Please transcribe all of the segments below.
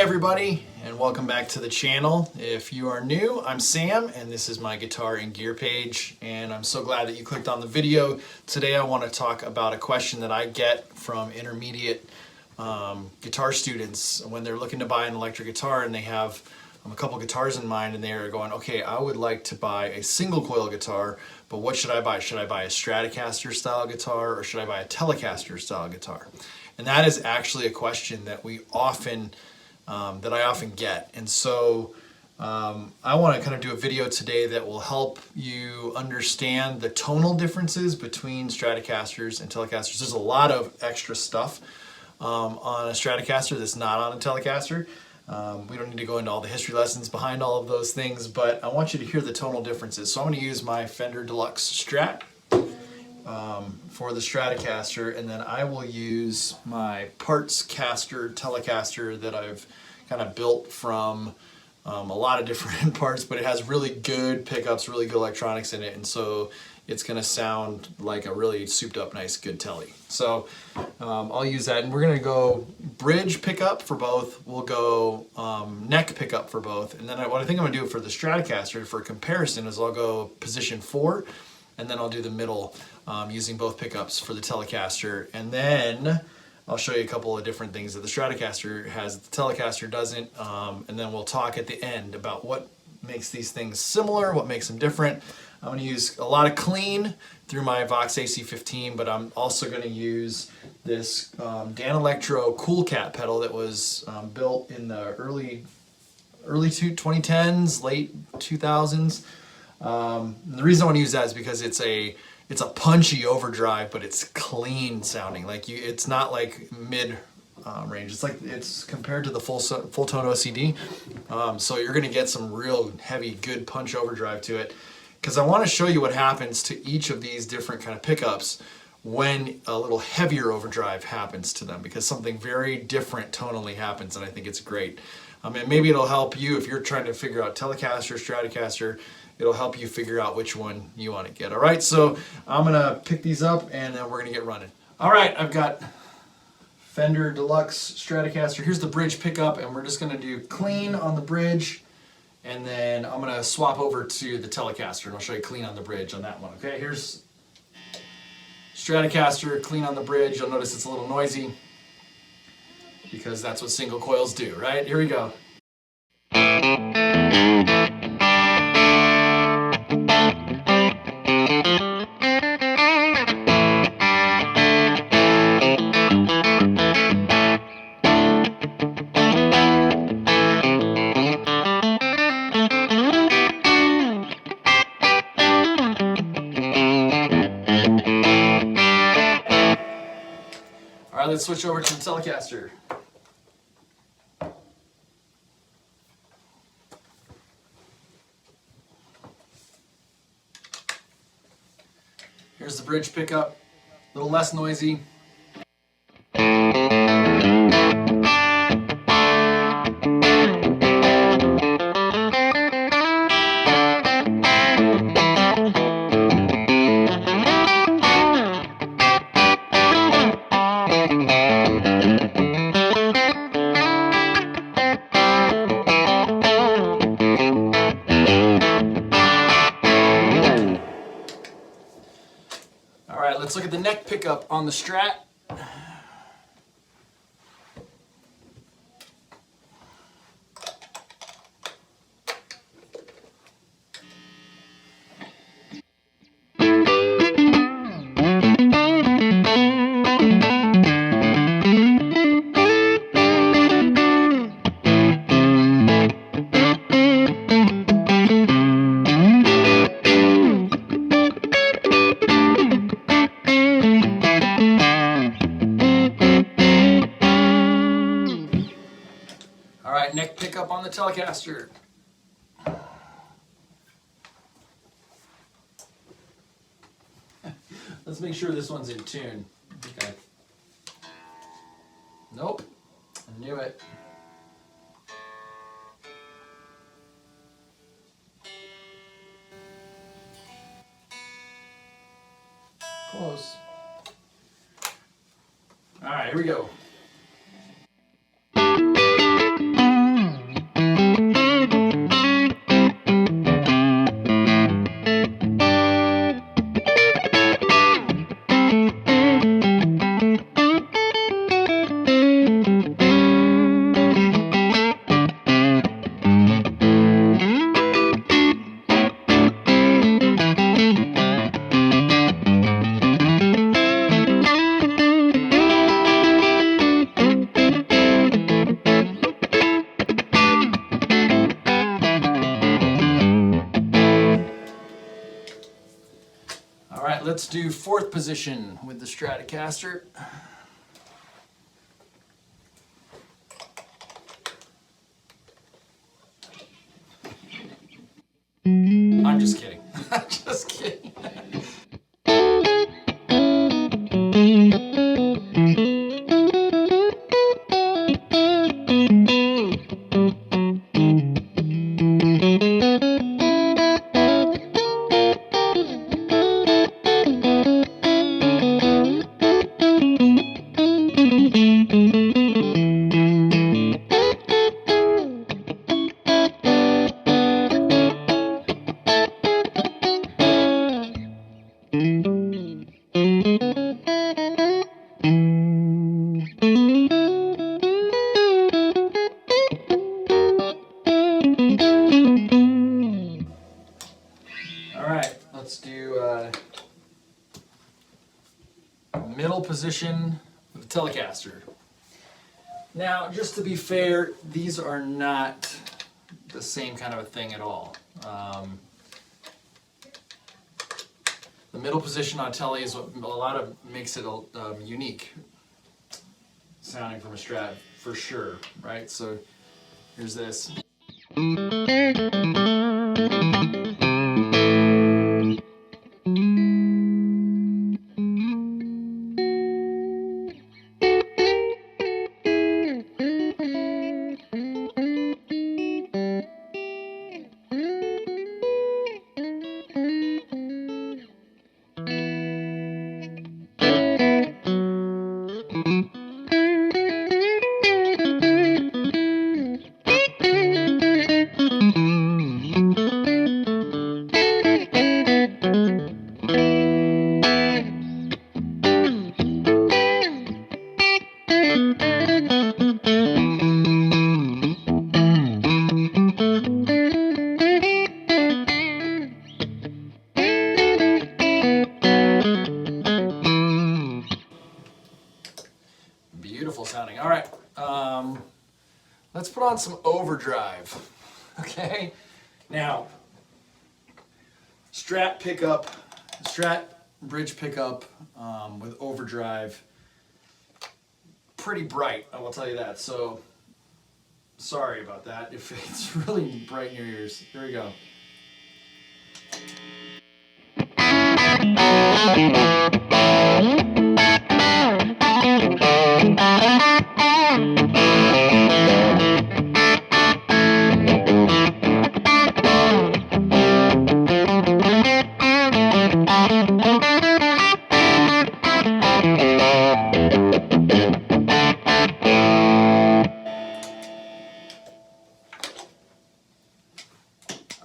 everybody, and welcome back to the channel. If you are new, I'm Sam, and this is my guitar and gear page, and I'm so glad that you clicked on the video. Today I want to talk about a question that I get from intermediate guitar students when they're looking to buy an electric guitar and they have a couple guitars in mind, and they're going, okay, I would like to buy a single coil guitar, but what should I buy? Should I buy a Stratocaster style guitar, or should I buy a Telecaster style guitar? And that is actually a question that we often that I often get. And so I want to kind of do a video today that will help you understand the tonal differences between Stratocasters and Telecasters. There's a lot of extra stuff on a Stratocaster that's not on a Telecaster. We don't need to go into all the history lessons behind all of those things, but I want you to hear the tonal differences. So I'm going to use my Fender Deluxe Strat for the Stratocaster, and then I will use my Parts Caster Telecaster that I've kind of built from a lot of different parts, but it has really good pickups, really good electronics in it, and so it's going to sound like a really souped up, nice, good Tele. So I'll use that, and we're going to go bridge pickup for both. We'll go neck pickup for both, and then what I think I'm going to do for the Stratocaster for comparison is I'll go position 4, and then I'll do the middle using both pickups for the Telecaster, and then I'll show you a couple of different things that the Stratocaster has that the Telecaster doesn't, and then we'll talk at the end about what makes these things similar, what makes them different. I'm going to use a lot of clean through my Vox AC15, but I'm also going to use this Dan Electro Cool Cat pedal that was built in the early 2010s, late 2000s. The reason I want to use that is because it's a punchy overdrive, but it's clean sounding. It's not like mid range. It's compared to the full tone OCD. So you're going to get some real heavy, good punch overdrive to it. Because I want to show you what happens to each of these different kind of pickups when a little heavier overdrive happens to them, because something very different tonally happens, and I think it's great. And maybe it'll help you if you're trying to figure out Telecaster, Stratocaster. It'll help you figure out which one you want to get. All right, so I'm going to pick these up and then we're going to get running. All right, I've got Fender Deluxe Stratocaster. Here's the bridge pickup, and we're just going to do clean on the bridge, and then I'm going to swap over to the Telecaster and I'll show you clean on the bridge on that one. Okay, here's Stratocaster, clean on the bridge. You'll notice it's a little noisy because that's what single coils do, right? Here we go. All right, let's switch over to the Telecaster. Here's the bridge pickup, a little less noisy. All right, let's look at the neck pickup on the Strat. All right, neck pickup on the Telecaster. Let's make sure this one's in tune. Okay. Nope, I knew it. Close. All right, here we go. let's do fourth position with the Stratocaster. I'm just kidding. I'm just kidding. Let's do middle position with the Telecaster. Now, just to be fair, these are not the same kind of a thing at all. The middle position on Tele is what a lot of makes it unique sounding from a Strat for sure, right? So here's this. Beautiful sounding. All right, let's put on some overdrive. Okay, now Strat pickup, Strat bridge pickup with overdrive, pretty bright, I will tell you that. So sorry about that if it's really bright in your ears. Here we go.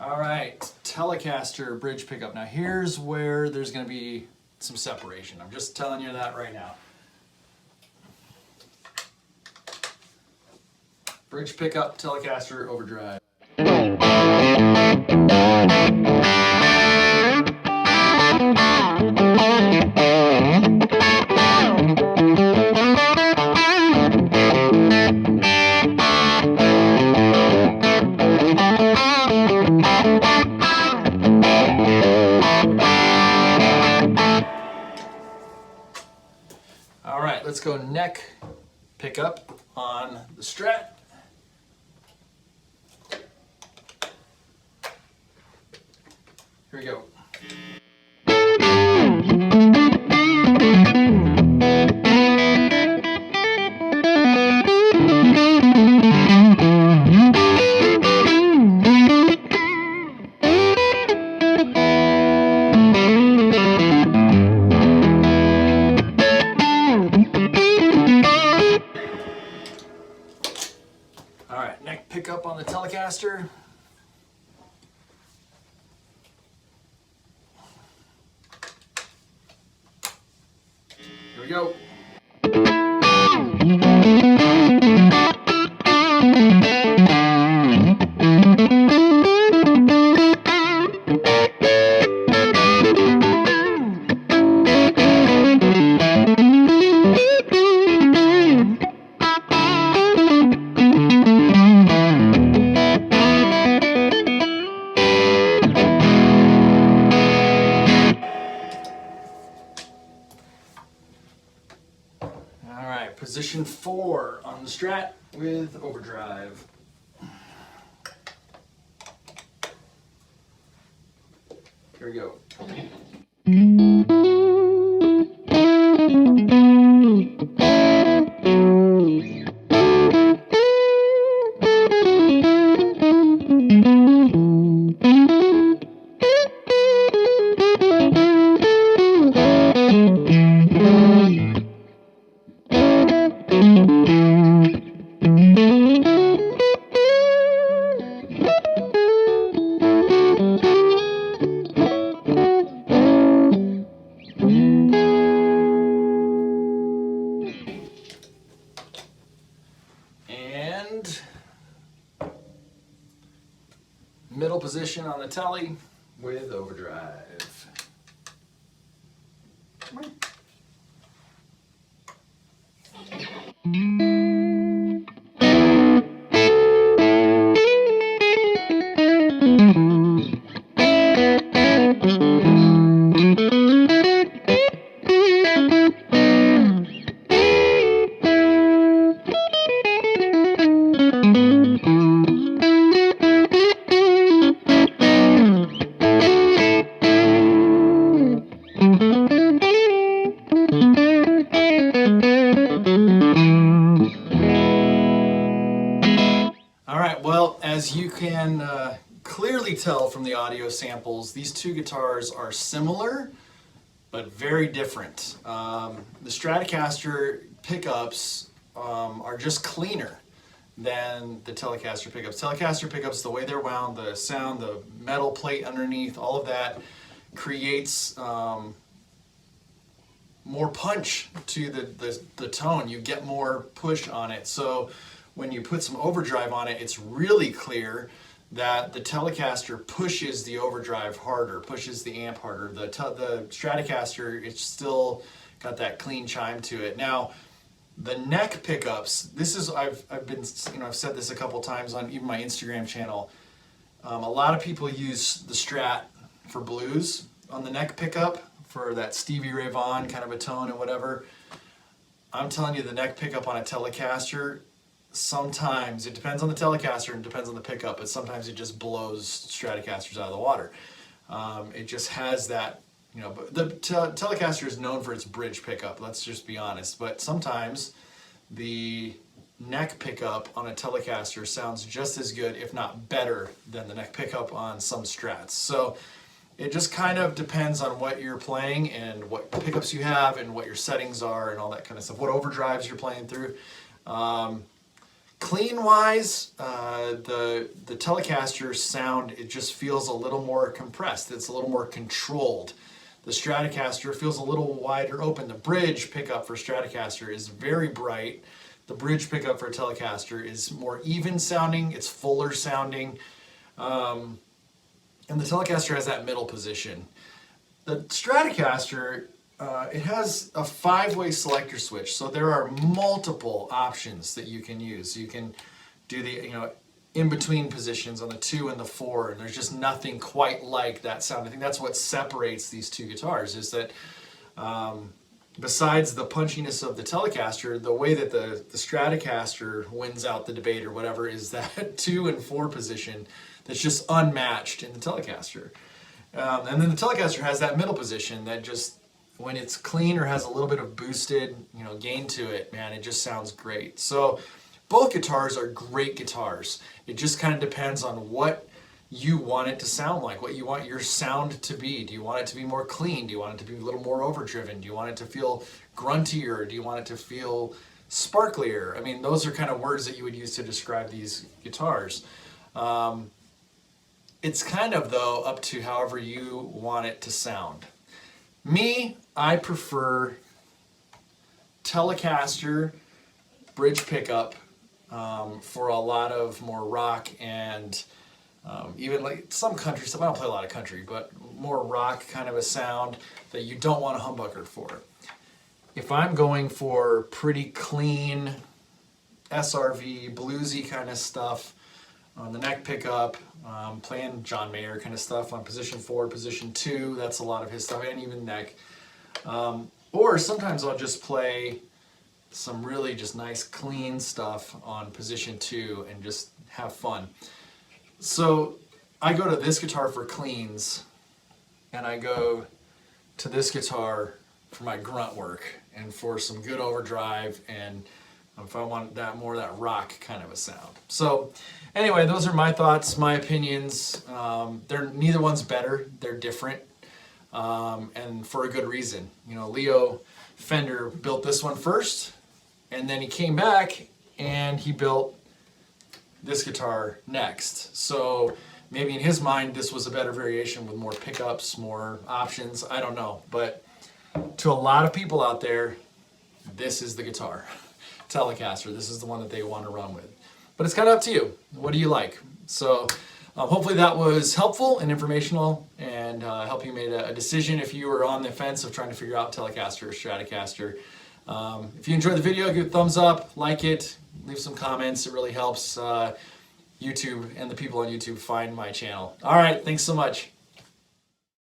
All right, Telecaster bridge pickup. Now here's where there's going to be some separation. I'm just telling you that right now. Bridge pickup, Telecaster, overdrive. All right, let's go neck pickup on the Strat. Here we go. All right, neck pickup on the Telecaster. Here we go. position 4 on the Strat with overdrive. Here we go. And middle position on the Tele with overdrive. Well, as you can clearly tell from the audio samples, these two guitars are similar, but very different. The Stratocaster pickups are just cleaner than the Telecaster pickups. Telecaster pickups, the way they're wound, the sound, the metal plate underneath, all of that creates more punch to the tone. You get more push on it. So when you put some overdrive on it, it's really clear that the Telecaster pushes the overdrive harder, pushes the amp harder. The Stratocaster, it's still got that clean chime to it. Now, the neck pickups, this is, I've said this a couple times on even my Instagram channel. A lot of people use the Strat for blues on the neck pickup for that Stevie Ray Vaughan kind of a tone and whatever. I'm telling you, the neck pickup on a Telecaster, sometimes, it depends on the Telecaster and depends on the pickup, but sometimes it just blows Stratocasters out of the water. It just has that, but the Telecaster is known for its bridge pickup, let's just be honest, but sometimes the neck pickup on a Telecaster sounds just as good, if not better, than the neck pickup on some Strats. So it just kind of depends on what you're playing and what pickups you have and what your settings are and all that kind of stuff, what overdrives you're playing through. Clean wise, the Telecaster sound, it just feels a little more compressed. It's a little more controlled. The Stratocaster feels a little wider open. The bridge pickup for Stratocaster is very bright. The bridge pickup for Telecaster is more even sounding. It's fuller sounding. And the Telecaster has that middle position. The Stratocaster, it has a 5-way selector switch, so there are multiple options that you can use. You can do the in-between positions on the 2 and the 4, and there's just nothing quite like that sound. I think that's what separates these two guitars, is that besides the punchiness of the Telecaster, the way that the Stratocaster wins out the debate or whatever is that 2 and 4 position that's just unmatched in the Telecaster. And then the Telecaster has that middle position that just, when it's clean or has a little bit of boosted, gain to it, man, it just sounds great. So both guitars are great guitars. It just kind of depends on what you want it to sound like, what you want your sound to be. Do you want it to be more clean? Do you want it to be a little more overdriven? Do you want it to feel gruntier? Do you want it to feel sparklier? I mean, those are kind of words that you would use to describe these guitars. It's kind of, though, up to however you want it to sound. Me, I prefer Telecaster bridge pickup for a lot of more rock and even like some country stuff. I don't play a lot of country, but more rock kind of a sound that you don't want a humbucker for. If I'm going for pretty clean SRV, bluesy kind of stuff on the neck pickup, playing John Mayer kind of stuff on position 4, position 2, that's a lot of his stuff, and even neck. Or sometimes I'll just play some really just nice clean stuff on position 2 and just have fun. So I go to this guitar for cleans, and I go to this guitar for my grunt work and for some good overdrive, and if I want that more that rock kind of a sound. So anyway, those are my thoughts, my opinions. Neither one's better. They're different, and for a good reason. You know, Leo Fender built this one first, and then he came back and he built this guitar next. So maybe in his mind this was a better variation with more pickups, more options, I don't know. But to a lot of people out there, this is the guitar. Telecaster, this is the one that they want to run with. But it's kind of up to you. What do you like? So hopefully that was helpful and informational, and help you make a decision if you were on the fence of trying to figure out Telecaster or Stratocaster. If you enjoyed the video, give it a thumbs up, like it, leave some comments. It really helps YouTube and the people on YouTube find my channel. All right, thanks so much.